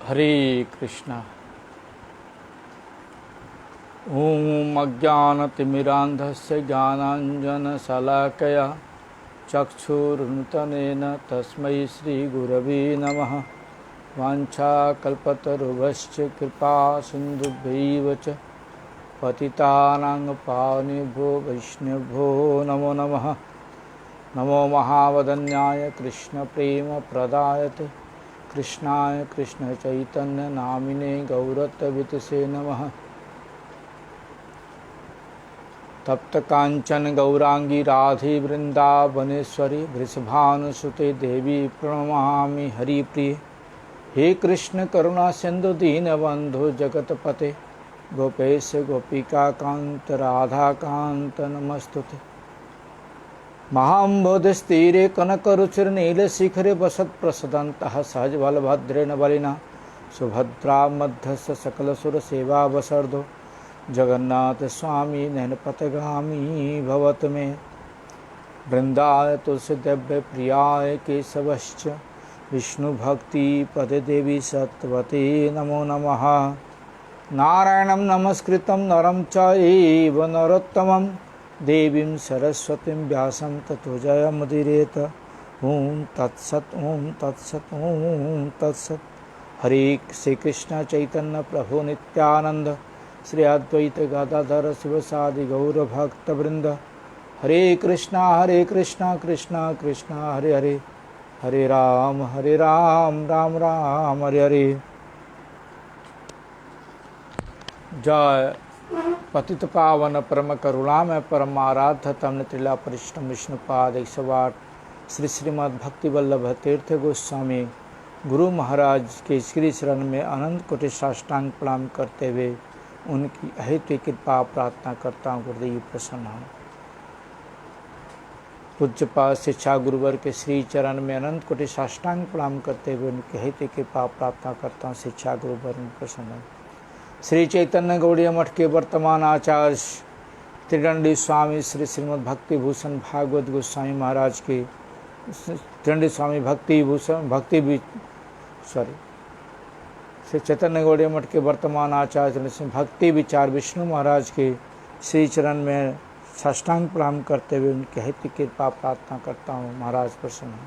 हरे कृष्णा। ओम अज्ञानतिमिरान्धस्य ज्ञानाञ्जनशलाकया चक्षुरुन्मिलितं तस्मै श्रीगुरवे नमः। वाञ्छाकल्पतरुभ्यश्च कृपासिन्धुभ्यैव च पतितानां पावनेभ्यो वैष्णवेभ्यो नमो नमः। नमो महावदन्याय कृष्णप्रेमप्रदायते कृष्णाय कृष्णचैतन्यनामिने गौरतवितसे नमः। तप्तकाञ्चन गौरांगी राधे वृंदावनेश्वरी वृषभानुसुते देवी प्रणमामि हरिप्रिये। हे कृष्ण करुणा सिंधु दीनबंधु जगतपते गोपेश गोपिकाकांत राधाकांत नमस्तुते। महाम्बोधिस्तीरे कनकरुचिर्नीलशिखरे वसत्प्रसदन्तः सहजबलभद्रेण बलिना सुभद्रा मध्यस्थ सकलसुरसेवावसर्दो जगन्नाथ स्वामी नयनपथगामी भवत मे। वृंदाय तुलसीदेव्य प्रियाय केशवश्च विष्णुभक्ति पदे देवी सत्वते नमो नमः। नारायणं नमस्कृतं नरं चैव नरोत्तमं देवीं सरस्वतीं व्यासं ततो जयमुदीरयेत्। ओम तत्सत् ओम तत्सत् ओम तत्सत्। हरे श्री कृष्ण चैतन्य प्रभु नित्यानंद श्री अद्वैत गदाधर शिवसादि गौर भक्त वृंद। हरे कृष्णा कृष्णा कृष्णा हरे हरे हरे राम राम राम हरे हरे। जय पतित पावन परम करुणामय परमाराध्य तमन त्रिला परिष्टम विष्णुपाद 108 श्री श्रीमद् भक्ति वल्लभ तीर्थ गोस्वामी गुरु महाराज के श्री शरण में अनंत कोटि साष्टांग प्रणाम करते हुए उनकी अहित कृपा प्रार्थना करता हूँ। गुरुदेव प्रसन्न हो। पूज्यपाद शिक्षा गुरुवर के श्री चरण में अनंत कोटि साष्टांग प्रणाम करते हुए उनकी अहित कृपा प्रार्थना करता हूँ। शिक्षा गुरुवर प्रसन्न हो। श्री चैतन्य गौड़ीय मठ के वर्तमान आचार्य त्रिदंडी स्वामी श्री श्रीमद् भक्ति भूषण भागवत गोस्वामी महाराज के त्रिदंडी स्वामी श्री चैतन्य गौड़ीय मठ के वर्तमान आचार्य श्री भक्ति विचार विष्णु महाराज के श्री चरण में साष्टांग प्रणाम करते हुए उनके हित कृपा प्रार्थना करता हूँ। महाराज प्रसन्न हो।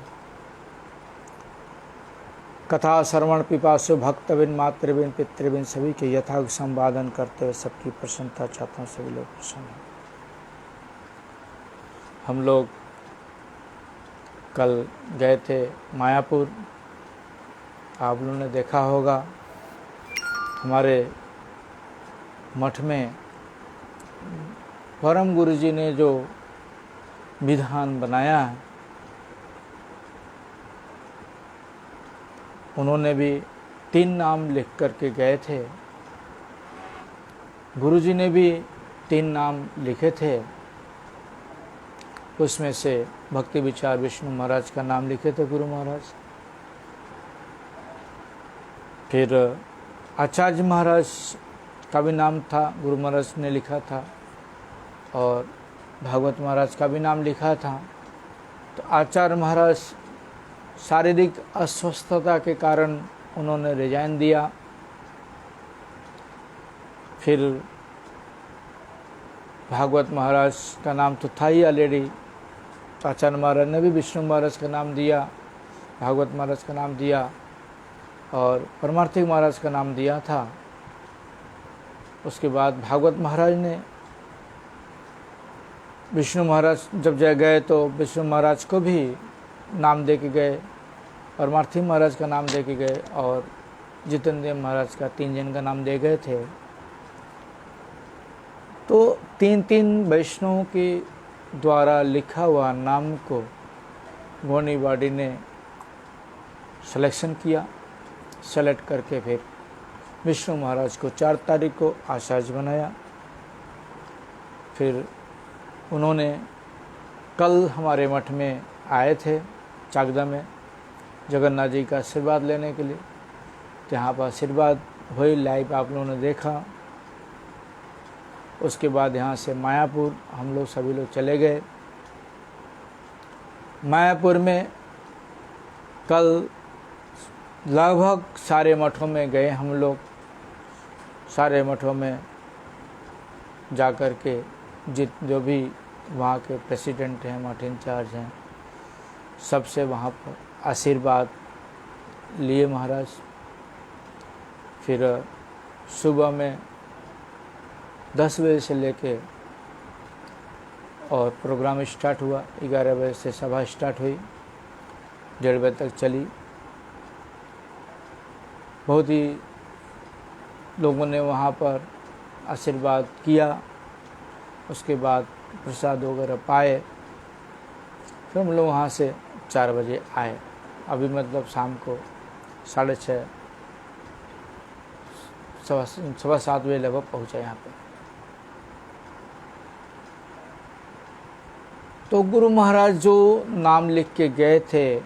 कथा श्रवण पिपासु भक्तबिन मातृबिन पितृबिन सभी के यथार्थ संवादन करते हुए सबकी प्रसन्नता चाहता हूँ। सभी लोग प्रसन्न हैं। हम लोग कल गए थे मायापुर। आप लोगों ने देखा होगा हमारे मठ में परम गुरु जी ने जो विधान बनाया है, उन्होंने भी 3 नाम लिख करके गए थे। गुरु जी ने भी 3 नाम लिखे थे। उसमें से भक्ति विचार विष्णु महाराज का नाम लिखे थे गुरु महाराज। फिर आचार्य महाराज का भी नाम था, गुरु महाराज ने लिखा था। और भागवत महाराज का भी नाम लिखा था। तो आचार्य महाराज शारीरिक अस्वस्थता के कारण उन्होंने रिजाइन दिया। फिर भागवत महाराज का नाम तो था ही ऑलरेडी। तो आचार्य महाराज ने भी विष्णु महाराज का नाम दिया, भागवत महाराज का नाम दिया और परमार्थिक महाराज का नाम दिया था। उसके बाद भागवत महाराज ने विष्णु महाराज जब गए तो विष्णु महाराज को भी नाम दे के गए, परमार्थी महाराज का नाम दे के गए और जितेंद्र देव महाराज का 3 जन का नाम दे गए थे। तो 3 वैष्णवों के द्वारा लिखा हुआ नाम को गोनी बाडी ने सिलेक्शन किया। सेलेक्ट करके फिर विष्णु महाराज को 4 तारीख को आचार्य बनाया। फिर उन्होंने कल हमारे मठ में आए थे चाकदा में जगन्नाथ जी का आशीर्वाद लेने के लिए। तो यहाँ पर आशीर्वाद हुई, लाइव आप लोगों ने देखा। उसके बाद यहाँ से मायापुर हम लोग सभी लोग चले गए। मायापुर में कल लगभग सारे मठों में गए हम लोग। सारे मठों में जा कर के जो भी वहाँ के प्रेसिडेंट हैं, मठ इंचार्ज हैं, सबसे वहाँ पर आशीर्वाद लिए महाराज। फिर सुबह में 10 बजे से लेके और प्रोग्राम स्टार्ट हुआ। 11 बजे से सभा स्टार्ट हुई, 1:30 बजे तक चली। बहुत ही लोगों ने वहाँ पर आशीर्वाद किया। उसके बाद प्रसाद वगैरह पाए। फिर हम लोग वहाँ से 4 बजे आए। अभी मतलब शाम को 6:30 सवा 7 बजे लगभग पहुँचा यहाँ पे। तो गुरु महाराज जो नाम लिख के गए थे,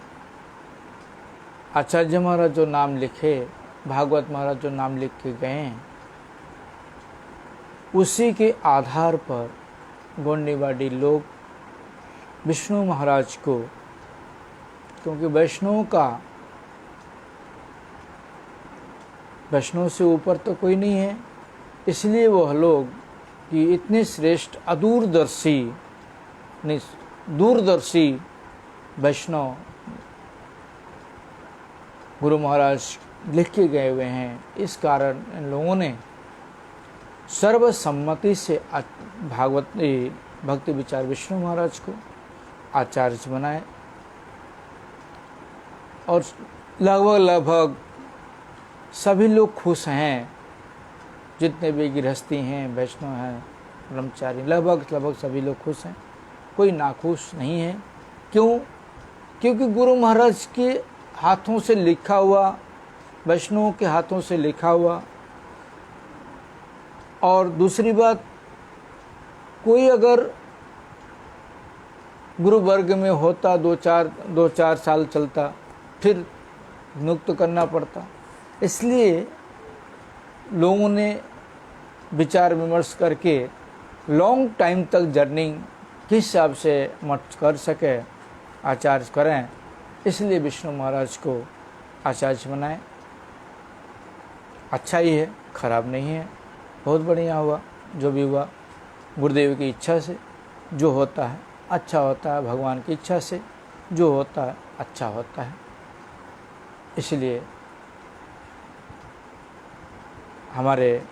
आचार्य महाराज जो नाम लिखे, भागवत महाराज जो नाम लिख के गए, उसी के आधार पर गोंडीवाड़ी लोग विष्णु महाराज को, क्योंकि वैष्णव से ऊपर तो कोई नहीं है, इसलिए वह लोग कि इतने श्रेष्ठ दूरदर्शी वैष्णव गुरु महाराज लिख के गए हुए हैं। इस कारण इन लोगों ने सर्वसम्मति से भक्ति विचार विष्णु महाराज को आचार्य बनाए। और लगभग सभी लोग खुश हैं, जितने भी गृहस्थी हैं, वैष्णव हैं, ब्रह्मचारी, लगभग सभी लोग खुश हैं, कोई नाखुश नहीं है। क्यों? क्योंकि गुरु महाराज के हाथों से लिखा हुआ, वैष्णवों के हाथों से लिखा हुआ। और दूसरी बात, कोई अगर गुरु वर्ग में होता, 2-4 साल चलता, फिर नियुक्त करना पड़ता। इसलिए लोगों ने विचार विमर्श करके लॉन्ग टाइम तक जर्नी किस हिसाब से मठ कर सके, आचार्य करें, इसलिए विष्णु महाराज को आचार्य बनाए। अच्छा ही है, खराब नहीं है, बहुत बढ़िया हुआ। जो भी हुआ गुरुदेव की इच्छा से जो होता है अच्छा होता है, भगवान की इच्छा से जो होता है अच्छा होता है। इसलिए हमारे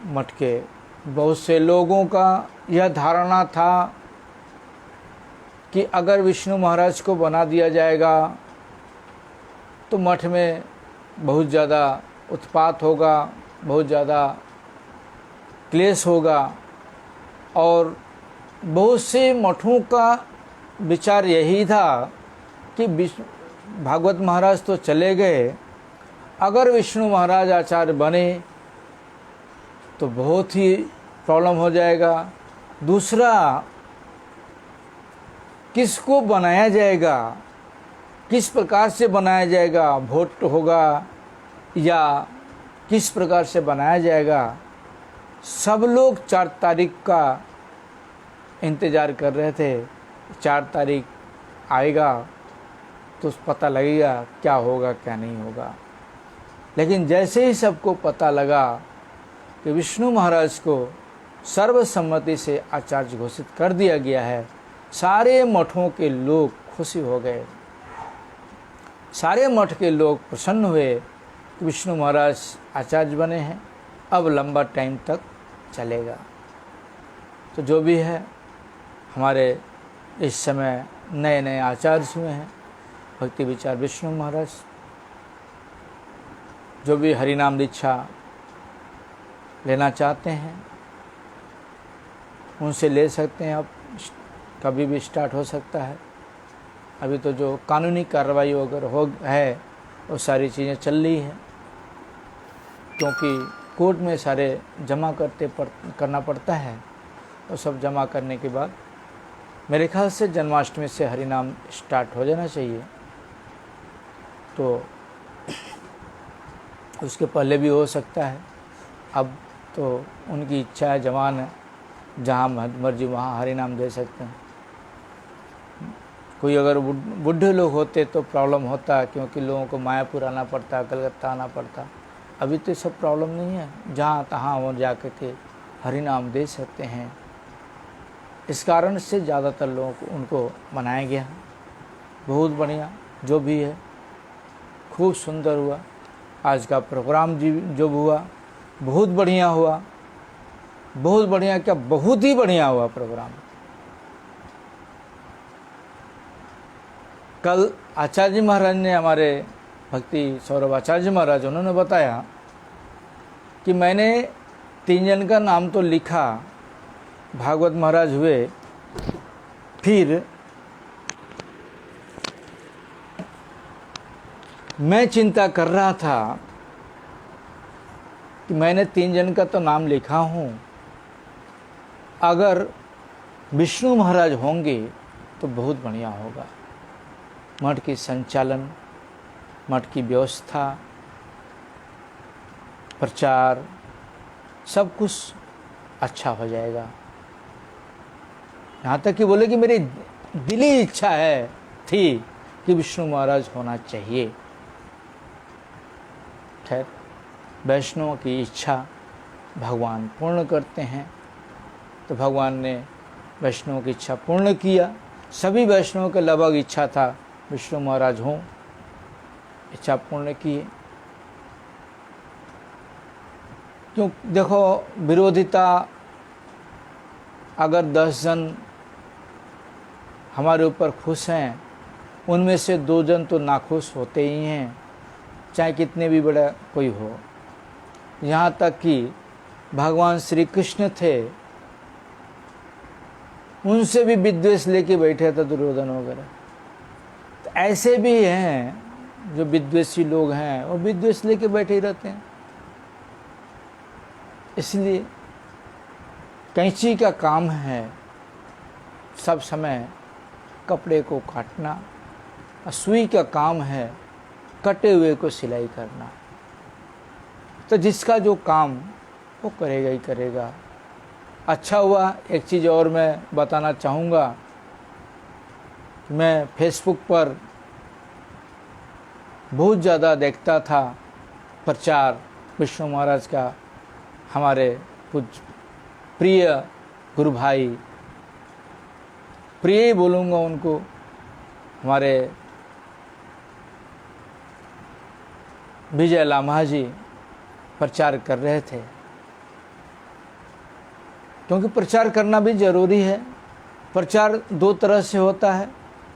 मठ के बहुत से लोगों का यह धारणा था कि अगर विष्णु महाराज को बना दिया जाएगा तो मठ में बहुत ज़्यादा उत्पात होगा, बहुत ज़्यादा क्लेश होगा। और बहुत से मठों का विचार यही था कि भागवत महाराज तो चले गए, अगर विष्णु महाराज आचार्य बने तो बहुत ही प्रॉब्लम हो जाएगा। दूसरा, किसको बनाया जाएगा, किस प्रकार से बनाया जाएगा, वोट होगा या किस प्रकार से बनाया जाएगा। सब लोग 4 तारीख का इंतज़ार कर रहे थे। 4 तारीख आएगा तो पता लगेगा क्या होगा क्या नहीं होगा। लेकिन जैसे ही सबको पता लगा कि विष्णु महाराज को सर्वसम्मति से आचार्य घोषित कर दिया गया है, सारे मठों के लोग खुशी हो गए। सारे मठ के लोग प्रसन्न हुए कि विष्णु महाराज आचार्य बने हैं, अब लंबा टाइम तक चलेगा। तो जो भी है, हमारे इस समय नए नए आचार्य हुए हैं, भक्ति विचार विष्णु महाराज। जो भी हरिनाम दीक्षा लेना चाहते हैं उनसे ले सकते हैं। अब कभी भी स्टार्ट हो सकता है। अभी तो जो कानूनी कार्रवाई वगैरह है वो सारी चीज़ें चल रही हैं, क्योंकि कोर्ट में सारे जमा करना पड़ता है। और सब जमा करने के बाद मेरे ख्याल से जन्माष्टमी से हरिनाम स्टार्ट हो जाना चाहिए। तो उसके पहले भी हो सकता है। अब तो उनकी इच्छा है, जवान है, जहाँ मर्जी वहाँ हरिनाम दे सकते हैं, कोई अगर बूढ़े लोग होते तो प्रॉब्लम होता, क्योंकि लोगों को मायापुर आना पड़ता, कलकत्ता आना पड़ता। अभी तो सब प्रॉब्लम नहीं है, जहाँ तहाँ वो जा कर के हरि नाम दे सकते हैं। इस कारण से ज़्यादातर लोगों को उनको बनाया गया। बहुत बढ़िया जो भी है, खूब सुंदर हुआ आज का प्रोग्राम जो हुआ, बहुत बढ़िया हुआ, बहुत बढ़िया, क्या बहुत ही बढ़िया हुआ प्रोग्राम। कल आचार्य जी महाराज ने, हमारे भक्ति सौरभ आचार्य जी महाराज, उन्होंने बताया कि मैंने 3 जन का नाम तो लिखा, भागवत महाराज हुए, फिर मैं चिंता कर रहा था कि मैंने 3 जन का तो नाम लिखा हूँ, अगर विष्णु महाराज होंगे तो बहुत बढ़िया होगा। मठ की संचालन, मठ की व्यवस्था, प्रचार, सब कुछ अच्छा हो जाएगा। यहाँ तक कि बोले कि मेरी दिली इच्छा थी कि विष्णु महाराज होना चाहिए। खैर, वैष्णव की इच्छा भगवान पूर्ण करते हैं, तो भगवान ने वैष्णव की इच्छा पूर्ण किया। सभी वैष्णव के लगभग इच्छा था विष्णु महाराज हों, इच्छा पूर्ण किए। क्यों देखो, विरोधिता, अगर 10 जन हमारे ऊपर खुश हैं, उनमें से 2 जन तो नाखुश होते ही हैं, चाहे कितने भी बड़ा कोई हो। यहाँ तक कि भगवान श्री कृष्ण थे, उनसे भी विद्वेष लेके बैठे थे दुर्योधन वगैरह। तो ऐसे भी हैं जो विद्वेषी लोग हैं, वो विद्वेष लेके बैठे ही रहते हैं। इसलिए कैंची का काम है सब समय कपड़े को काटना, और सुई का काम है कटे हुए को सिलाई करना। तो जिसका जो काम वो करेगा ही करेगा। अच्छा हुआ, एक चीज़ और मैं बताना चाहूँगा, मैं फेसबुक पर बहुत ज़्यादा देखता था प्रचार विष्णु महाराज का। हमारे कुछ प्रिय गुरु भाई, प्रिय ही बोलूँगा उनको, हमारे विजय लामा जी प्रचार कर रहे थे। क्योंकि प्रचार करना भी ज़रूरी है। प्रचार 2 तरह से होता है,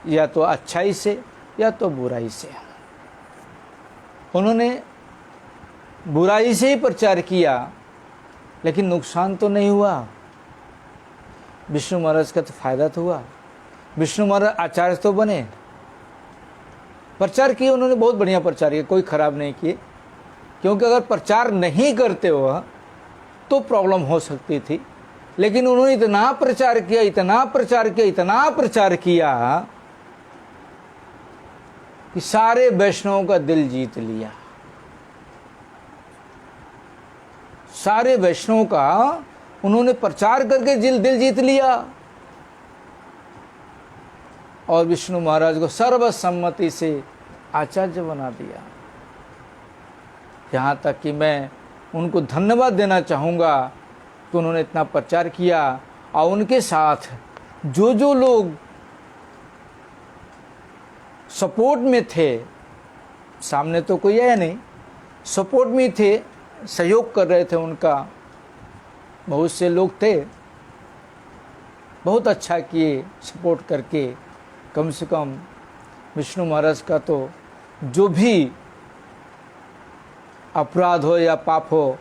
या तो अच्छाई से या तो बुराई से। उन्होंने बुराई से ही प्रचार किया, लेकिन नुकसान तो नहीं हुआ। विष्णु महाराज का तो फायदा तो हुआ। विष्णु महाराज आचार्य तो बने, प्रचार किए उन्होंने, बहुत बढ़िया प्रचार किया, कोई खराब नहीं किए। क्योंकि अगर प्रचार नहीं करते हो तो प्रॉब्लम हो सकती थी, लेकिन उन्होंने इतना प्रचार किया, इतना प्रचार किया, इतना प्रचार किया कि सारे वैष्णवों का दिल जीत लिया। सारे वैष्णवों का उन्होंने प्रचार करके दिल जीत लिया, और विष्णु महाराज को सर्वसम्मति से आचार्य बना दिया। यहाँ तक कि मैं उनको धन्यवाद देना चाहूँगा कि उन्होंने इतना प्रचार किया, और उनके साथ जो लोग सपोर्ट में थे, सामने तो कोई आया नहीं, सपोर्ट में थे, सहयोग कर रहे थे उनका, बहुत से लोग थे। बहुत अच्छा किए सपोर्ट करके। कम से कम विष्णु महाराज का तो जो भी अपराध हो या पाप हो,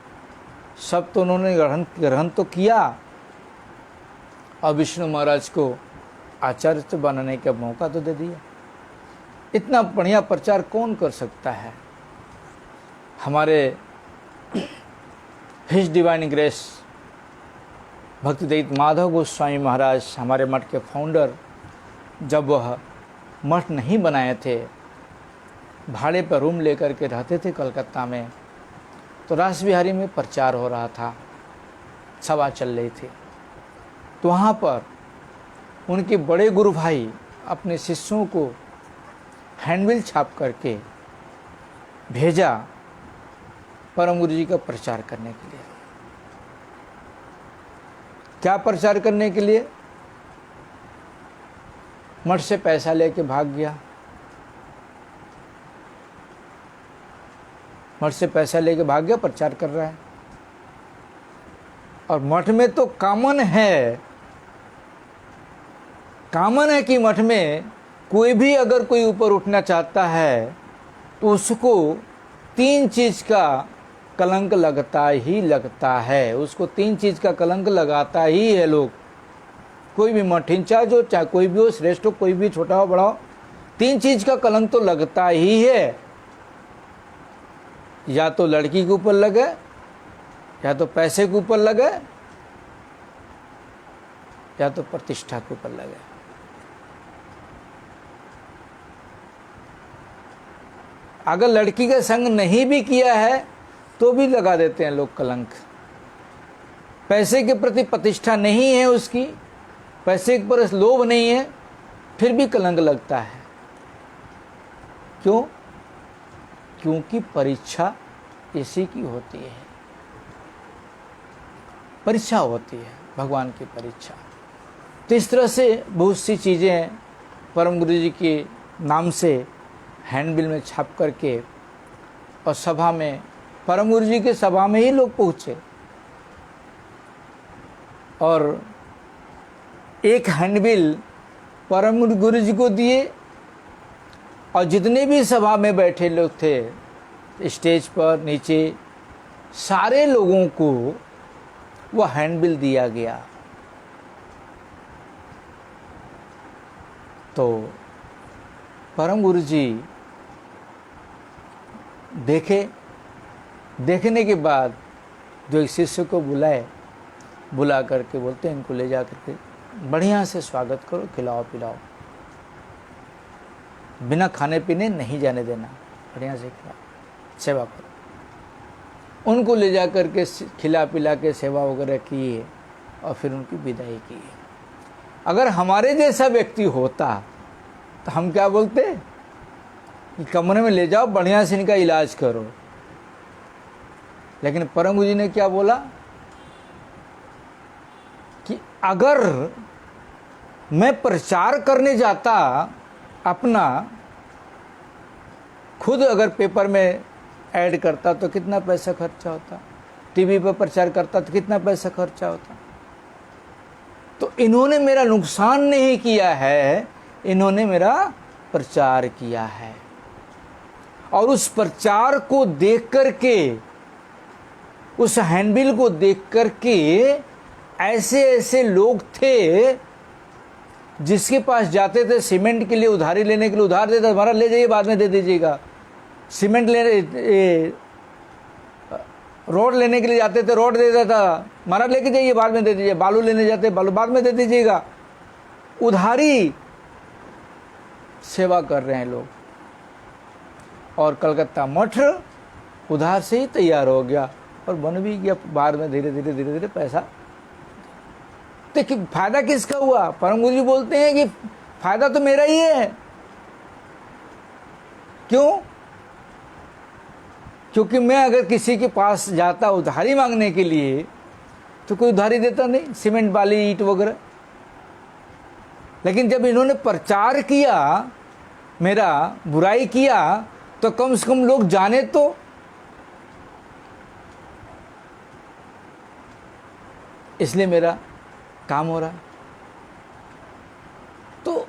सब तो उन्होंने ग्रहण तो किया, और विष्णु महाराज को आचार्य तो बनाने का मौका तो दे दिया। इतना बढ़िया प्रचार कौन कर सकता है। हमारे his divine grace Bhaktidatta Madhav Goswami Maharaj, हमारे मठ के फाउंडर, जब वह मठ नहीं बनाए थे, भाड़े पर रूम लेकर के रहते थे कलकत्ता में, तो रास बिहारी में प्रचार हो रहा था, सभा चल रही थी। तो वहाँ पर उनके बड़े गुरु भाई अपने शिष्यों को हैंडबिल छाप करके भेजा परम गुरु जी का प्रचार करने के लिए। क्या प्रचार करने के लिए? मठ से पैसा लेके भाग गया। मठ से पैसा लेके भाग गया, प्रचार कर रहा है। और मठ में तो कॉमन है कि मठ में कोई भी अगर कोई ऊपर उठना चाहता है तो उसको 3 चीज का कलंक लगता ही लगता है। उसको 3 चीज का कलंक लगाता ही है लोग। कोई भी मठ इंचार्ज हो, चाहे कोई भी हो, श्रेष्ठ हो, कोई भी छोटा हो बड़ा हो, 3 चीज का कलंक तो लगता ही है। या तो लड़की के ऊपर लगे, या तो पैसे के ऊपर लगे, या तो प्रतिष्ठा के ऊपर लगे। अगर लड़की का संग नहीं भी किया है तो भी लगा देते हैं लोग कलंक। पैसे के प्रति प्रतिष्ठा नहीं है उसकी, पैसे के पर लोभ नहीं है, फिर भी कलंक लगता है। क्यों? क्योंकि परीक्षा इसी की होती है। परीक्षा होती है, भगवान की परीक्षा। तो इस तरह से बहुत सी चीज़ें परम गुरु जी के नाम से हैंडबिल में छाप करके, और सभा में, परम गुरु जी के सभा में ही लोग पहुँचे और एक हैंडबिल परम गुरु जी को दिए। और जितने भी सभा में बैठे लोग थे, स्टेज पर, नीचे, सारे लोगों को वह हैंडबिल दिया गया। तो परम गुरु जी देखने के बाद जो एक शिष्य को बुला करके बोलते हैं, इनको ले जा करके बढ़िया से स्वागत करो, खिलाओ पिलाओ, बिना खाने पीने नहीं जाने देना, बढ़िया से खिलाओ, सेवा करो। उनको ले जा करके खिला पिला के सेवा वगैरह किए और फिर उनकी विदाई की। अगर हमारे जैसा व्यक्ति होता तो हम क्या बोलते कि कमरे में ले जाओ, बढ़िया से इनका इलाज करो। लेकिन परम गुरु जी ने क्या बोला कि अगर मैं प्रचार करने जाता, अपना खुद अगर पेपर में ऐड करता तो कितना पैसा खर्चा होता, टीवी पर प्रचार करता तो कितना पैसा खर्चा होता। तो इन्होंने मेरा नुकसान नहीं किया है, इन्होंने मेरा प्रचार किया है। और उस प्रचार को देख करके, उस हैंडबिल को देख करके ऐसे ऐसे लोग थे जिसके पास जाते थे सीमेंट के लिए, उधारी लेने के लिए, उधार देता, हमारा ले जाइए बाद में दे दीजिएगा। सीमेंट रोड लेने के लिए जाते थे, रोड दे देता, हमारा लेके जाइए बाद में दे दीजिए। बालू लेने जाते, बालू बाद में दे दीजिएगा। उधारी सेवा कर रहे हैं लोग। और कलकत्ता मठ उधार से ही तैयार हो गया और बन भी गया। बाद में धीरे धीरे पैसा। तो फायदा किसका हुआ? परम गुरु जी बोलते हैं कि फायदा तो मेरा ही है। क्यों? क्योंकि मैं अगर किसी के पास जाता उधारी मांगने के लिए तो कोई उधारी देता नहीं, सीमेंट बाली ईंट वगैरह। लेकिन जब इन्होंने प्रचार किया, मेरा बुराई किया, तो कम से कम लोग जाने तो। इसलिए मेरा काम हो रहा है। तो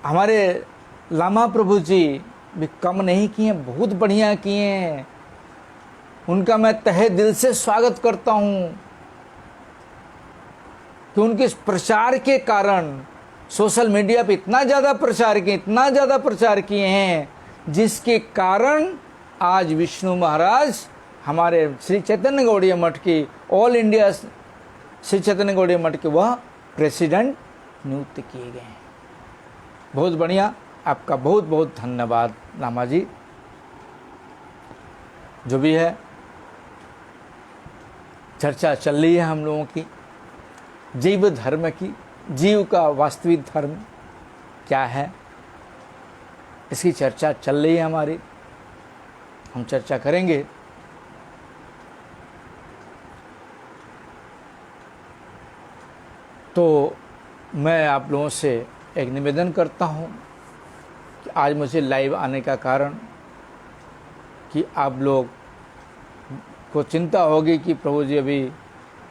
हमारे लामा प्रभु जी भी कम नहीं किए, बहुत बढ़िया किए हैं। उनका मैं तहे दिल से स्वागत करता हूं कि उनके प्रचार के कारण सोशल मीडिया पे इतना ज़्यादा प्रचार किए हैं, जिसके कारण आज विष्णु महाराज हमारे श्री चैतन्य गौड़ीय मठ की, ऑल इंडिया श्री चैतन्य गौड़ीय मठ के वह प्रेसिडेंट नियुक्त किए गए हैं। बहुत बढ़िया, आपका बहुत बहुत धन्यवाद लामा जी। जो भी है, चर्चा चल रही है हम लोगों की जीव धर्म की, जीव का वास्तविक धर्म, क्या है, इसकी चर्चा चल रही है हमारी, हम चर्चा करेंगे। तो मैं आप लोगों से एक निवेदन करता हूँ कि आज मुझे लाइव आने का कारण कि आप लोग को चिंता होगी कि प्रभु जी अभी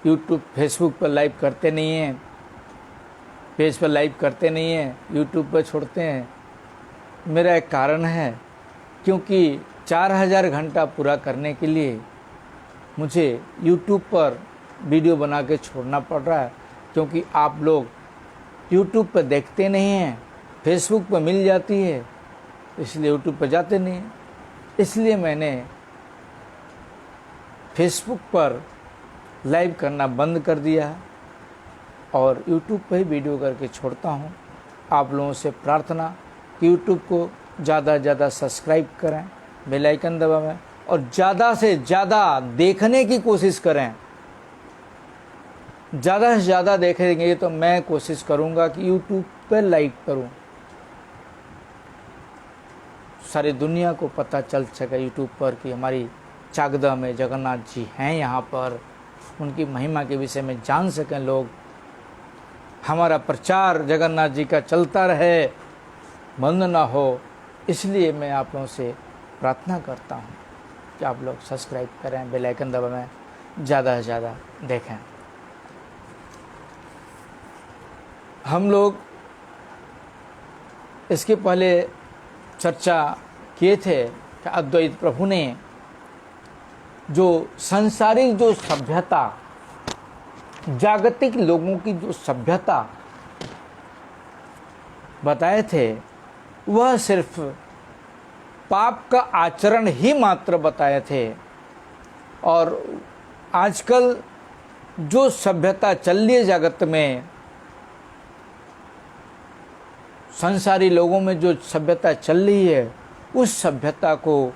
यूट्यूब फेसबुक पर लाइव करते नहीं हैं, पेज पर लाइव करते नहीं हैं, यूट्यूब पर छोड़ते हैं। मेरा एक कारण है, क्योंकि 4000 घंटा पूरा करने के लिए मुझे यूट्यूब पर वीडियो बना के छोड़ना पड़ रहा है, क्योंकि आप लोग यूट्यूब पर देखते नहीं हैं, फेसबुक पर मिल जाती है, इसलिए यूट्यूब पर जाते नहीं हैं। इसलिए मैंने फेसबुक पर लाइव करना बंद कर दिया है और यूट्यूब पर ही वीडियो करके छोड़ता हूँ। आप लोगों से प्रार्थना कि यूट्यूब को ज़्यादा से ज़्यादा सब्सक्राइब करें, बेल आइकन दबाएं और ज़्यादा से ज़्यादा देखने की कोशिश करें। ज़्यादा से ज़्यादा देखेंगे तो मैं कोशिश करूँगा कि यूट्यूब पर लाइव करूँ, सारी दुनिया को पता चल सके यूट्यूब पर कि हमारी चाकदा में जगन्नाथ जी हैं, यहाँ पर उनकी महिमा के विषय में जान सकें लोग, हमारा प्रचार जगन्नाथ जी का चलता रहे, बंद ना हो। इसलिए मैं आप लोगों से प्रार्थना करता हूँ कि आप लोग सब्सक्राइब करें, बेल आइकन दबाएं, ज़्यादा से ज़्यादा देखें। हम लोग इसके पहले चर्चा किए थे कि अद्वैत प्रभु ने जो सांसारिक जो सभ्यता, जागतिक लोगों की जो सभ्यता बताए थे, वह सिर्फ पाप का आचरण ही मात्र बताए थे। और आजकल जो सभ्यता चल रही है जगत में, संसारी लोगों में जो सभ्यता चल रही है, उस सभ्यता को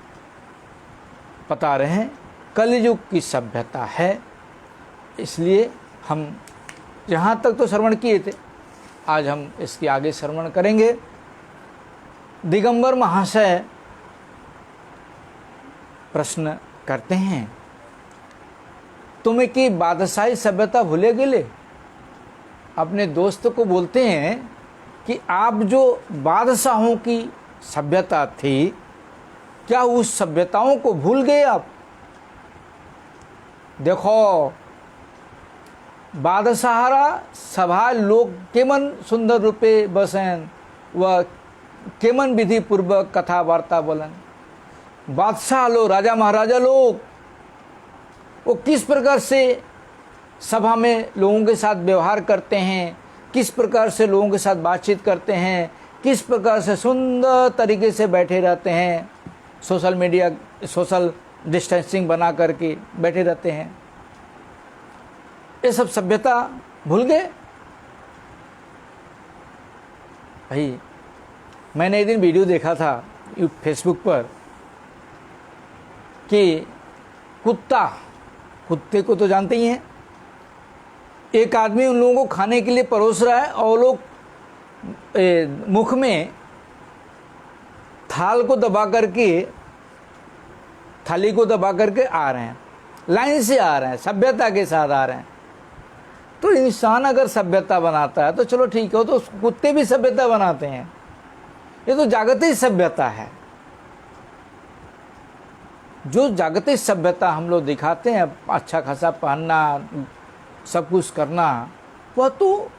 बता रहे हैं कलयुग की सभ्यता है। इसलिए हम जहाँ तक तो श्रवण किए थे, आज हम इसके आगे श्रवण करेंगे। दिगंबर महाशय प्रश्न करते हैं, तुम्हें कि बादशाही सभ्यता भूले गेले। अपने दोस्त को बोलते हैं कि आप जो बादशाहों की सभ्यता थी, क्या उस सभ्यताओं को भूल गए आप? देखो, बादशाहरा सभा लोग केमन सुंदर रूपे बसन व केमन विधि पूर्वक कथा वार्ता बोलन। बादशाह लोग, राजा महाराजा लोग, वो किस प्रकार से सभा में लोगों के साथ व्यवहार करते हैं, किस प्रकार से लोगों के साथ बातचीत करते हैं, किस प्रकार से सुंदर तरीके से बैठे रहते हैं, सोशल डिस्टेंसिंग बना करके बैठे रहते हैं। ये सब सभ्यता भूल गए भाई। मैंने एक दिन वीडियो देखा था फेसबुक पर कि कुत्ते को तो जानते ही हैं, एक आदमी उन लोगों को खाने के लिए परोस रहा है और लोग मुख में थाली को दबा करके आ रहे हैं, लाइन से आ रहे हैं, सभ्यता के साथ आ रहे हैं। तो इंसान अगर सभ्यता बनाता है तो चलो ठीक है, तो कुत्ते भी सभ्यता बनाते हैं। ये तो जागतिक सभ्यता है। जो जागतिक सभ्यता हम लोग दिखाते हैं, अच्छा खासा पहनना, सब कुछ करना, वह तो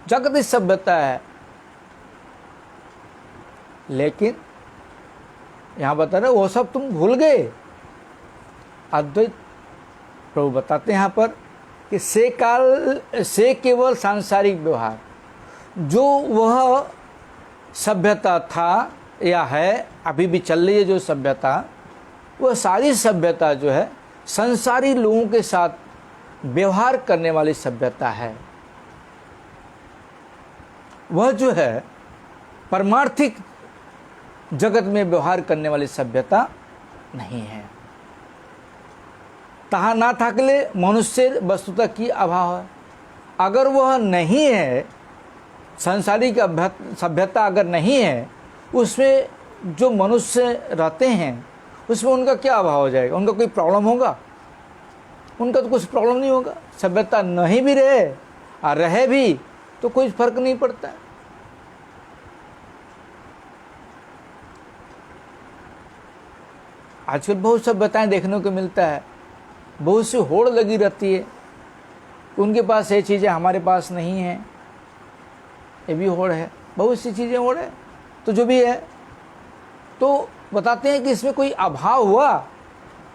जागतिक सभ्यता है। लेकिन यहाँ बता रहे वो सब तुम भूल गए। अद्वैत प्रभु बताते हैं यहाँ पर कि से केवल सांसारिक व्यवहार, जो वह सभ्यता था या है, अभी भी चल रही है जो सभ्यता, वह सारी सभ्यता जो है संसारी लोगों के साथ व्यवहार करने वाली सभ्यता है। वह जो है परमार्थिक जगत में व्यवहार करने वाली सभ्यता नहीं है। तहा ना थाकले मनुष्य वस्तुतः की अभाव है। अगर वह नहीं है सांसारिक सभ्यता अगर नहीं है, उसमें जो मनुष्य रहते हैं उसमें उनका क्या अभाव हो जाएगा? उनका कोई प्रॉब्लम होगा? उनका तो कुछ प्रॉब्लम नहीं होगा। सभ्यता नहीं भी रहे और रहे भी तो कोई फर्क नहीं पड़ता है। आजकल बहुत सभ्यताएं देखने को मिलता है, बहुत सी होड़ लगी रहती है, उनके पास ये चीज़ें हमारे पास नहीं है, ये भी होड़ है, बहुत सी चीज़ें होड़ है। तो जो भी है तो बताते हैं कि इसमें कोई अभाव हुआ,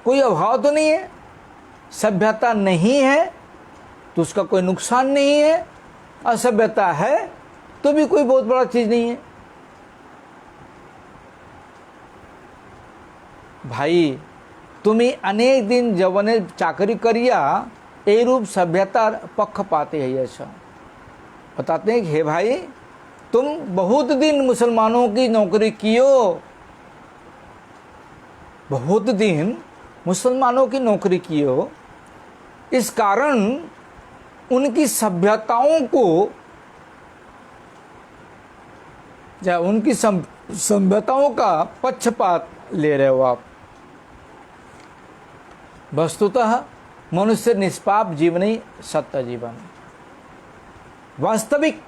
कोई अभाव तो नहीं है। सभ्यता नहीं है तो उसका कोई नुकसान नहीं है, असभ्यता है तो भी कोई बहुत बड़ा चीज़ नहीं है। भाई तुम्हें अनेक दिन जवने चाकरी करिया ए रूप सभ्यता पक्ष पाते हैं। ऐसा बताते हैं कि हे भाई तुम बहुत दिन मुसलमानों की नौकरी कियो, बहुत दिन मुसलमानों की नौकरी कियो, इस कारण उनकी सभ्यताओं को या उनकी सभ्यताओं का पक्षपात ले रहे हो आप। वस्तुतः मनुष्य निष्पाप जीवन ही सत्य जीवन। वास्तविक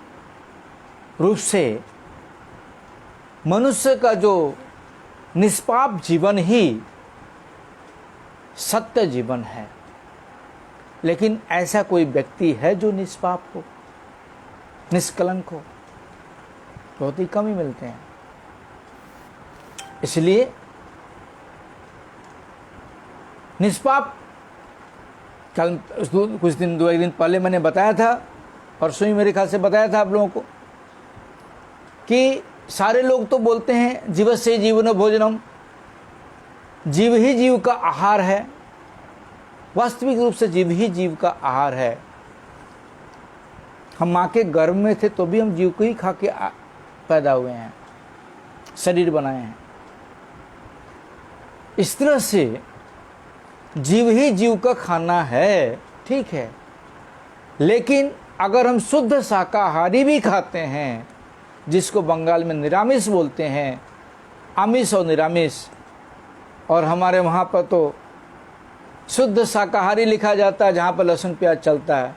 रूप से मनुष्य का जो निष्पाप जीवन ही सत्य जीवन है। लेकिन ऐसा कोई व्यक्ति है जो निष्पाप हो, निष्कलंक हो? बहुत ही कम ही मिलते हैं। इसलिए निष्पाप, कल कुछ दिन 2 दिन पहले मैंने बताया था, परसों ही मेरे ख्याल से बताया था आप लोगों को, कि सारे लोग तो बोलते हैं जीवस्य जीवनो भोजनम, जीव ही जीव का आहार है। वास्तविक रूप से जीव ही जीव का आहार है। हम माँ के गर्भ में थे तो भी हम जीव को ही खा के पैदा हुए हैं, शरीर बनाए हैं। इस तरह से जीव ही जीव का खाना है, ठीक है। लेकिन अगर हम शुद्ध शाकाहारी भी खाते हैं, जिसको बंगाल में निरामिष बोलते हैं, आमिष और निरामिष, और हमारे वहाँ पर तो शुद्ध शाकाहारी लिखा जाता है, जहाँ पर लहसुन प्याज चलता है,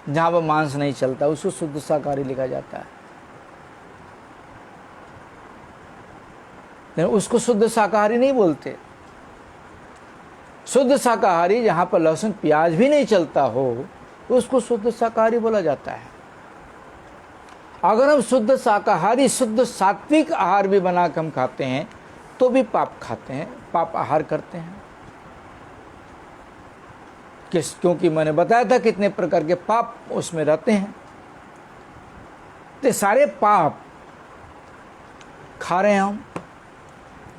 जहाँ पर मांस नहीं चलता, उसको शुद्ध शाकाहारी लिखा जाता है। लेकिन उसको शुद्ध शाकाहारी नहीं बोलते। शुद्ध शाकाहारी जहाँ पर लहसुन प्याज भी नहीं चलता हो, उसको शुद्ध शाकाहारी बोला जाता है। अगर हम शुद्ध शाकाहारी, शुद्ध सात्विक आहार भी बना के हम खाते हैं तो भी पाप खाते हैं, पाप आहार करते हैं। क्योंकि मैंने बताया था कितने प्रकार के पाप उसमें रहते हैं। तो सारे पाप खा रहे हैं हम।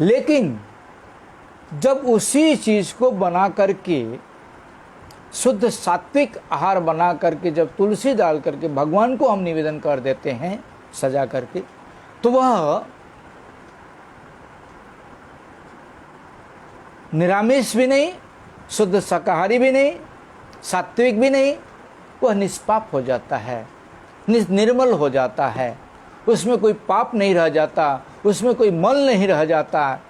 लेकिन जब उसी चीज को बना करके, शुद्ध सात्विक आहार बना करके, जब तुलसी डाल करके भगवान को हम निवेदन कर देते हैं सजा करके, तो वह निरामिष भी नहीं, शुद्ध शाकाहारी भी नहीं, सात्विक भी नहीं, वह निष्पाप हो जाता है, निर्मल हो जाता है। उसमें कोई पाप नहीं रह जाता, उसमें कोई मल नहीं रह जाता।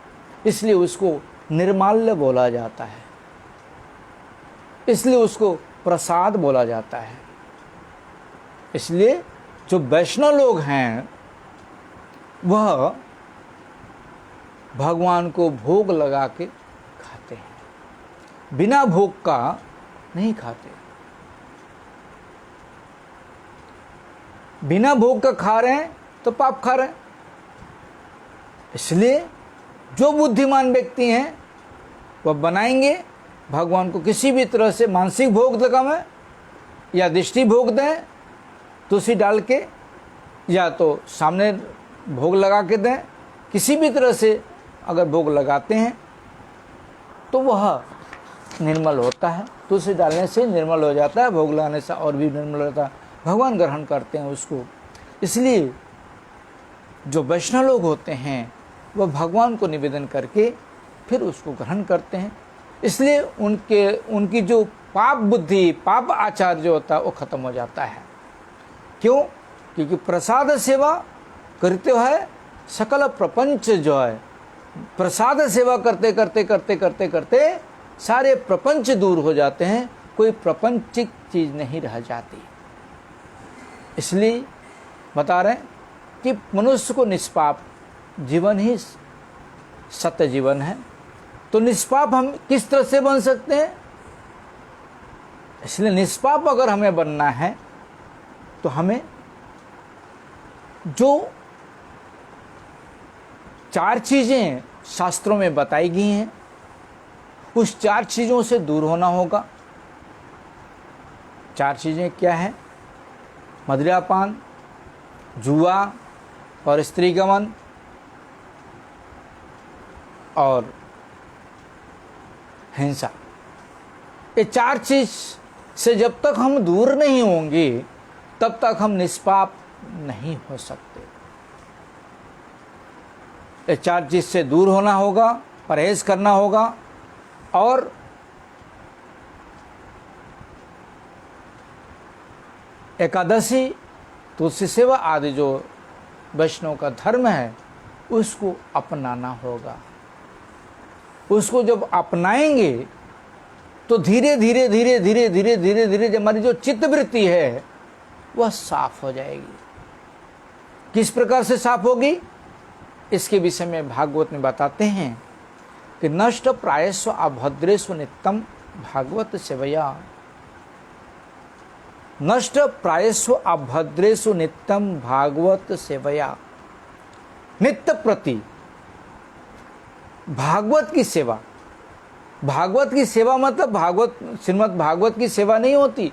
इसलिए उसको निर्माल्य बोला जाता है, इसलिए उसको प्रसाद बोला जाता है। इसलिए जो वैष्णव लोग हैं वह भगवान को भोग लगा के खाते हैं, बिना भोग का नहीं खाते। बिना भोग का खा रहे हैं तो पाप खा रहे हैं। इसलिए जो बुद्धिमान व्यक्ति हैं वह बनाएंगे भगवान को किसी भी तरह से मानसिक भोग लगाएं या दृष्टि भोग दें, तुलसी डाल के, या तो सामने भोग लगा के दें। किसी भी तरह से अगर भोग लगाते हैं तो वह निर्मल होता है। तुलसी डालने से निर्मल हो जाता है, भोग लगाने से और भी निर्मल होता है। भगवान ग्रहण करते हैं उसको। इसलिए जो वैष्णव लोग होते हैं वह भगवान को निवेदन करके फिर उसको ग्रहण करते हैं। इसलिए उनकी जो पाप बुद्धि, पाप आचार जो होता है वो खत्म हो जाता है। क्यों? क्योंकि प्रसाद सेवा करते है सकल प्रपंच जो है, प्रसाद सेवा करते करते करते करते करते सारे प्रपंच दूर हो जाते हैं, कोई प्रपंचिक चीज नहीं रह जाती। इसलिए बता रहे हैं कि मनुष्य को निष्पाप जीवन ही सत्य जीवन है। तो निष्पाप हम किस तरह से बन सकते हैं? इसलिए निष्पाप अगर हमें बनना है तो हमें जो 4 चीजें शास्त्रों में बताई गई हैं उस 4 चीजों से दूर होना होगा। 4 चीजें क्या है? मदिरापान, जुआ और स्त्री गमन और हिंसा। ये 4 चीज से जब तक हम दूर नहीं होंगे तब तक हम निष्पाप नहीं हो सकते। ये 4 चीज से दूर होना होगा, परहेज करना होगा और एकादशी, तुलसी सेवा आदि जो वैष्णव का धर्म है उसको अपनाना होगा। उसको जब अपनाएंगे तो धीरे धीरे धीरे धीरे धीरे धीरे धीरे हमारी जो चित्तवृत्ति है वह साफ हो जाएगी। किस प्रकार से साफ होगी इसके विषय में भागवत में बताते हैं कि नष्ट प्रायस्व अभद्रेषु नित्यम भागवत सेवया। नष्ट प्रायस्व अभद्रेषु नित्यम भागवत सेवया। नित्य प्रति भागवत की सेवा। भागवत की सेवा मतलब भागवत श्रीमद् भागवत की सेवा नहीं होती।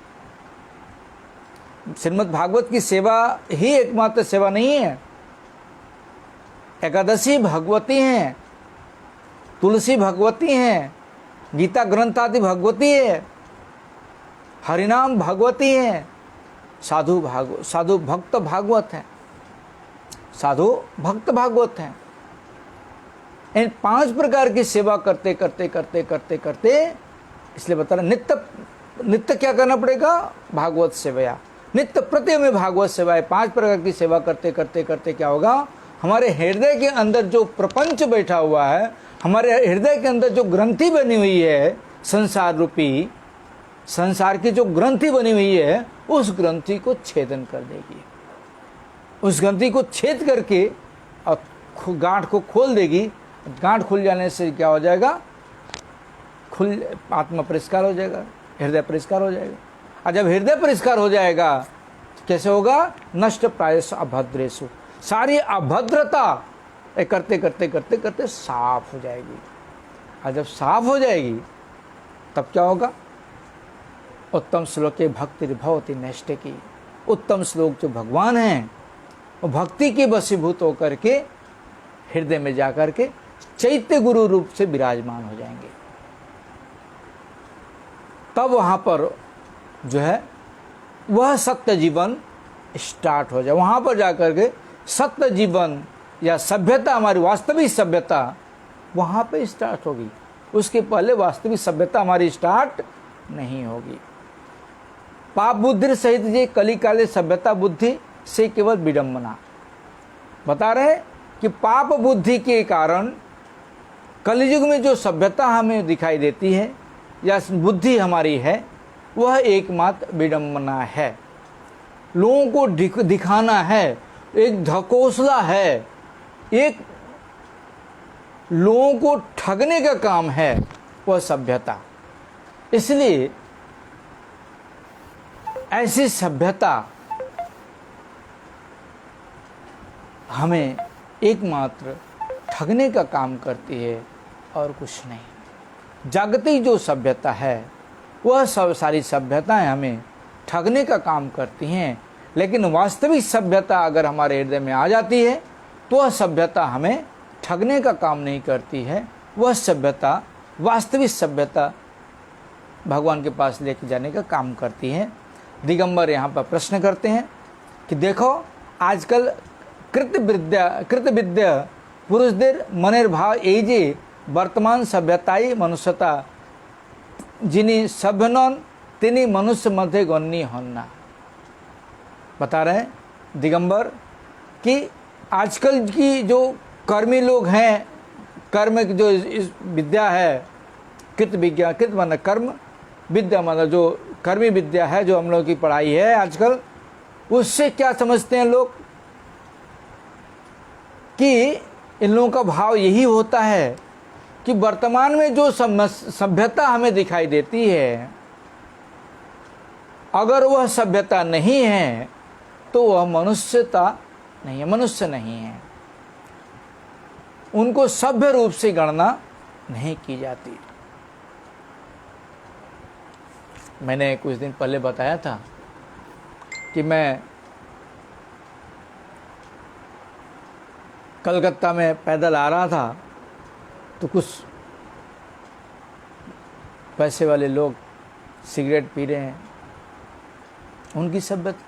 श्रीमद् भागवत की सेवा ही एकमात्र सेवा नहीं है। एकादशी भगवती हैं, तुलसी भगवती हैं, गीता ग्रंथ आदि भगवती है, हरिनाम भगवती हैं, साधु भक्त भागवत हैं, साधु भक्त भागवत हैं। इन 5 प्रकार की सेवा करते करते करते करते करते इसलिए बता रहे नित्य क्या करना पड़ेगा? भागवत सेवा। नित्य प्रति में भागवत सेवाएं 5 प्रकार की सेवा करते करते करते क्या होगा? हमारे हृदय के अंदर जो प्रपंच बैठा हुआ है, हमारे हृदय के अंदर जो ग्रंथि बनी हुई है, संसार रूपी संसार की जो ग्रंथि बनी हुई है उस ग्रंथि को छेदन कर देगी। उस ग्रंथि को छेद करके और गांठ को खोल देगी। गांठ खुल जाने से क्या हो जाएगा? आत्मा परिष्कार हो जाएगा, हृदय परिष्कार हो जाएगा। और जब हृदय परिष्कार हो जाएगा तो कैसे होगा? नष्ट प्रायस्व अभद्रेषु। सारी अभद्रता करते करते करते करते साफ हो जाएगी। और जब साफ हो जाएगी तब क्या होगा? उत्तम श्लोके भक्ति भवति नैष्ठिकी। उत्तम श्लोक जो भगवान हैं वो भक्ति के वशीभूत होकर के हृदय में जाकर के चैत्य गुरु रूप से विराजमान हो जाएंगे। तब वहां पर जो है वह सत्य जीवन स्टार्ट हो जाए। वहां पर जाकर के सत्य जीवन या सभ्यता, हमारी वास्तविक सभ्यता वहां पे स्टार्ट होगी। उसके पहले वास्तविक सभ्यता हमारी स्टार्ट नहीं होगी। पाप बुद्धि सहित ये कलिकाले सभ्यता बुद्धि से केवल विडंबना। बता रहे कि पाप बुद्धि के कारण कलियुग में जो सभ्यता हमें दिखाई देती है या बुद्धि हमारी है वह एकमात्र विडंबना है। लोगों को दिखाना है, एक ढकोसला है, एक लोगों को ठगने का काम है वह सभ्यता। इसलिए ऐसी सभ्यता हमें एकमात्र ठगने का काम करती है और कुछ नहीं। जागतिक जो सभ्यता है वह सब सारी सभ्यताएं हमें ठगने का काम करती हैं, लेकिन वास्तविक सभ्यता अगर हमारे हृदय में आ जाती है तो वह सभ्यता हमें ठगने का काम नहीं करती है। वह सभ्यता, वास्तविक सभ्यता भगवान के पास लेके जाने का काम करती है। दिगंबर यहाँ पर प्रश्न करते हैं कि देखो आजकल कृतविद्या पुरुषदेर मनेर भाव এই যে वर्तमान सभ्यताई मनुष्यता যিনি सभ्य नन তিনি मनुष्य मध्य गण्य हन ना। बता रहे हैं दिगंबर कि आजकल की जो कर्मी लोग हैं, कर्म की जो इस विद्या है, कृत विज्ञान, कृत माना कर्म, विद्या माना जो कर्मी विद्या है, जो हम लोग की पढ़ाई है आजकल, उससे क्या समझते हैं लोग कि इन लोगों का भाव यही होता है कि वर्तमान में जो सभ्यता हमें दिखाई देती है, अगर वह सभ्यता नहीं है तो वह मनुष्यता नहीं है, मनुष्य नहीं है, उनको सभ्य रूप से गणना नहीं की जाती। मैंने कुछ दिन पहले बताया था कि मैं कलकत्ता में पैदल आ रहा था तो कुछ पैसे वाले लोग सिगरेट पी रहे हैं, उनकी सभ्यता,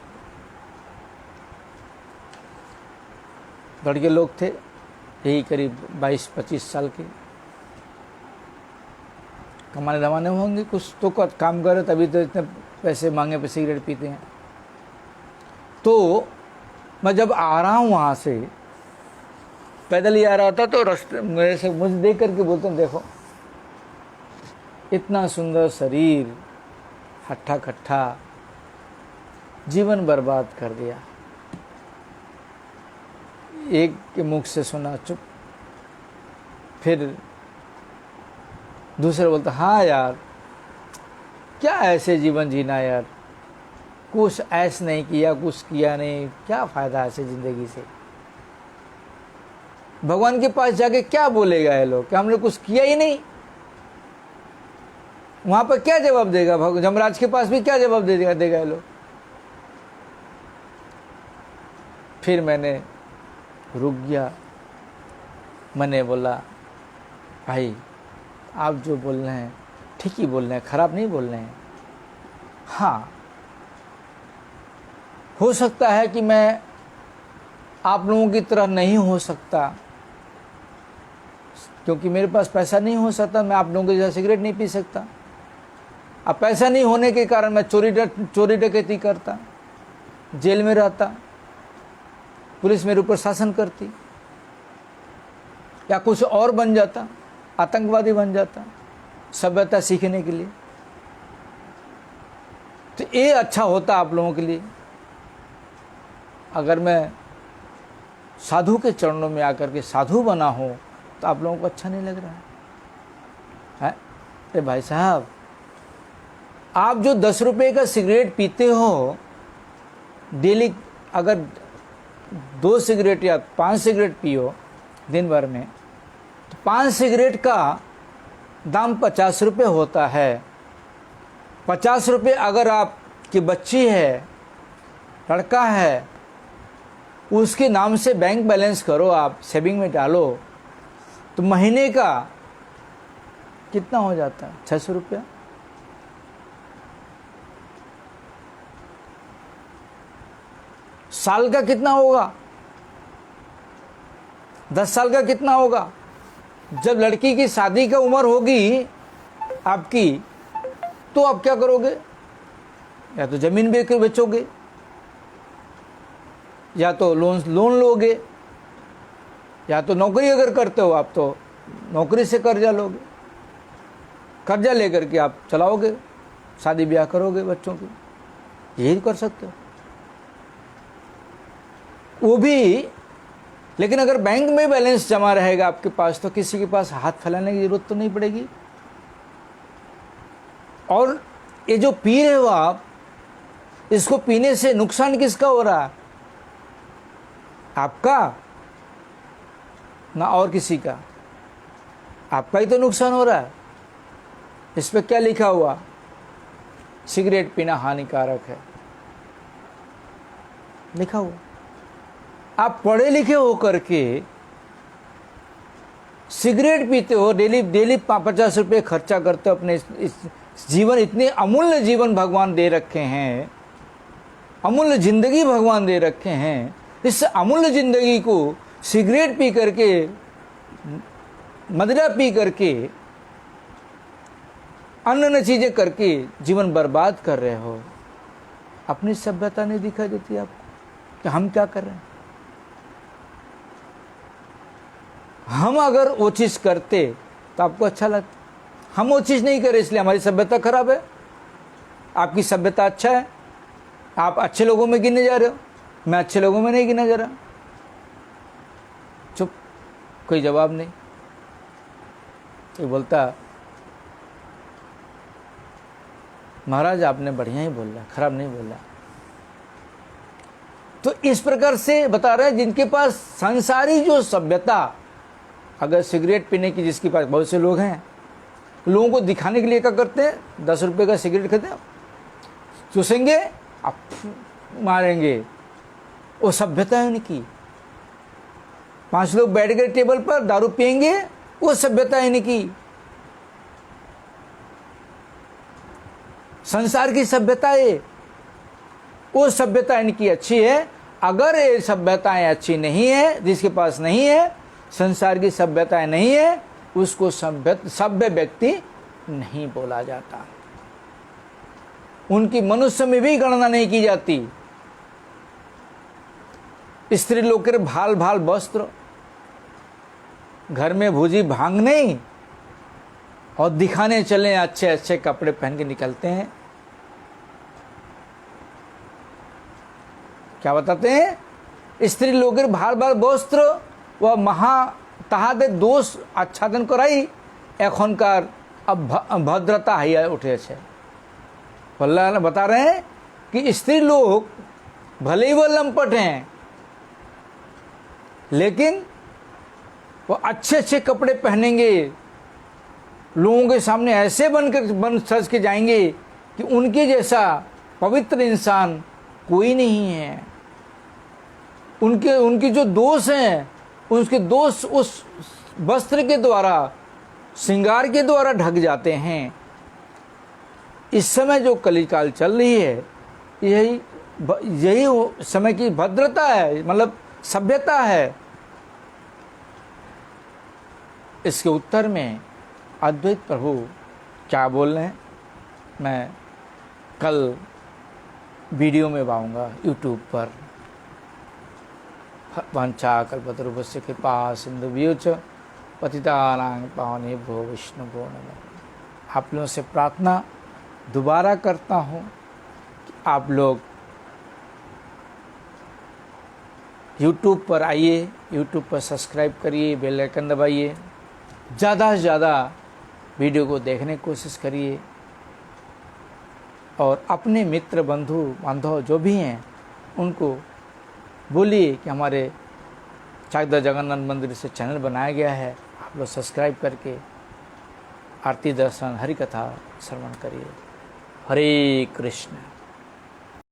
लड़के लोग थे यही करीब 22-25 साल के, कमाने दमाने होंगे, कुछ तो काम करे तभी तो इतने पैसे मांगे पे सिगरेट पीते हैं। तो मैं जब आ रहा हूँ वहाँ से, पैदल ही आ रहा था, तो रास्ते मेरे से मुझे देख करके बोलते हैं, देखो इतना सुंदर शरीर, हट्ठा कट्ठा, जीवन बर्बाद कर दिया। एक के मुख से सुना चुप, फिर दूसरे बोलता हाँ यार क्या ऐसे जीवन जीना यार, कुछ ऐस नहीं किया, कुछ किया नहीं, क्या फ़ायदा ऐसे ज़िंदगी से, भगवान के पास जाके क्या बोलेगा ये लोग कि हमने कुछ किया ही नहीं, वहाँ पर क्या जवाब देगा, जमराज के पास भी क्या जवाब देगा ये लोग। फिर मैंने रुक गया, मैंने बोला भाई आप जो बोल रहे हैं ठीक ही बोल रहे हैं, खराब नहीं बोल रहे हैं। हाँ, हो सकता है कि मैं आप लोगों की तरह नहीं हो सकता, क्योंकि मेरे पास पैसा नहीं हो सकता, मैं आप लोगों के जैसा सिगरेट नहीं पी सकता। अब पैसा नहीं होने के कारण मैं चोरी डकैती करता, जेल में रहता, पुलिस मेरे ऊपर शासन करती, या कुछ और बन जाता, आतंकवादी बन जाता, सभ्यता सीखने के लिए। तो ये अच्छा होता आप लोगों के लिए अगर मैं साधु के चरणों में आकर के साधु बना हो, तो आप लोगों को अच्छा नहीं लग रहा है? अरे भाई साहब, आप जो 10 रुपए का सिगरेट पीते हो डेली, अगर 2 सिगरेट या 5 सिगरेट पियो दिन भर में, तो 5 सिगरेट का दाम 50 रुपये होता है। 50 रुपये अगर आपकी बच्ची है, लड़का है, उसके नाम से बैंक बैलेंस करो, आप सेविंग में डालो, तो महीने का कितना हो जाता है? 600 रुपया। साल का कितना होगा? 10 साल का कितना होगा? जब लड़की की शादी का उम्र होगी आपकी, तो आप क्या करोगे? या तो जमीन बेचोगे, या तो लोन लोगे, या तो नौकरी अगर करते हो आप तो नौकरी से कर्जा लोगे, कर्जा लेकर के आप चलाओगे, शादी ब्याह करोगे बच्चों की, यही कर सकते हो वो भी। लेकिन अगर बैंक में बैलेंस जमा रहेगा आपके पास, तो किसी के पास हाथ फैलाने की जरूरत तो नहीं पड़ेगी। और ये जो पी रहे हो आप, इसको पीने से नुकसान किसका हो रहा है? आपका ना और किसी का, आपका ही तो नुकसान हो रहा है। इस पे क्या लिखा हुआ? सिगरेट पीना हानिकारक है, लिखा हुआ। आप पढ़े लिखे हो करके सिगरेट पीते हो, डेली 50 रुपये खर्चा करते हो अपने इस जीवन, इतने अमूल्य जीवन भगवान दे रखे हैं, अमूल्य जिंदगी भगवान दे रखे हैं। इस अमूल्य जिंदगी को सिगरेट पी करके, मदिरा पी करके, अन्य चीजें करके जीवन बर्बाद कर रहे हो। अपनी सभ्यता नहीं दिखाई देती आपको? कि हम क्या कर रहे हैं। हम अगर वो चीज़ करते तो आपको अच्छा लगता, हम वो चीज़ नहीं करे इसलिए हमारी सभ्यता खराब है। आपकी सभ्यता अच्छा है, आप अच्छे लोगों में गिने जा रहे हो, मैं अच्छे लोगों में नहीं गिना जा रहा। चुप, कोई जवाब नहीं। ये बोलता महाराज आपने बढ़िया ही बोला, खराब नहीं बोला। तो इस प्रकार से बता रहे हैं जिनके पास संसारी जो सभ्यता, अगर सिगरेट पीने की जिसके पास, बहुत से लोग हैं, लोगों को दिखाने के लिए क्या करते हैं, 10 रुपए का सिगरेट खाते हैं, चूसेंगे, आप मारेंगे, वो सभ्यता है उनकी। 5 लोग बैठ गए टेबल पर, दारू पिएंगे, वो सभ्यता है इनकी। संसार की सभ्यता है, वो सभ्यता इनकी अच्छी है। अगर ये सभ्यताएं अच्छी नहीं है, जिसके पास नहीं है, संसार की सभ्यताएं नहीं है, उसको सभ्य व्यक्ति नहीं बोला जाता। उनकी मनुष्य में भी गणना नहीं की जाती। स्त्री लोग के भाल भाल वस्त्र, घर में भूजी भांग नहीं, और दिखाने चले अच्छे अच्छे कपड़े पहन के निकलते हैं। क्या बताते हैं, स्त्री लोग के भाल भाल वस्त्र व महा ताहादे दोष आच्छादन कराई एखनकार अभद्रता हइया उठे छे। अल्लाह बता रहे हैं कि स्त्री लोग भले ही वो लंपट हैं, लेकिन वो अच्छे अच्छे कपड़े पहनेंगे, लोगों के सामने ऐसे बन सज के जाएंगे कि उनके जैसा पवित्र इंसान कोई नहीं है। उनके जो दोष हैं, उसके दोष उस वस्त्र के द्वारा, श्रृंगार के द्वारा ढक जाते हैं। इस समय जो कलिकाल चल रही है, यही समय की भद्रता है, मतलब सभ्यता है। इसके उत्तर में अद्वैत प्रभु क्या बोल रहे हैं, मैं कल वीडियो में पाऊंगा यूट्यूब पर। वांछा कल्पतरुभ्यश्च कृपा सिंधुभ्यो च पतितानां पावनेभ्यो वैष्णवो नमः। आप लोगों से प्रार्थना दोबारा करता हूँ कि आप लोग यूट्यूब पर आइए, यूट्यूब पर सब्सक्राइब करिए, बेल आइकन दबाइए, ज़्यादा से ज़्यादा वीडियो को देखने की कोशिश करिए, और अपने मित्र बंधु बांधव जो भी हैं उनको बोलिए कि हमारे चाकदा जगन्नाथ मंदिर से चैनल बनाया गया है, आप लोग सब्सक्राइब करके आरती दर्शन हरि कथा श्रवण करिए। हरे कृष्ण।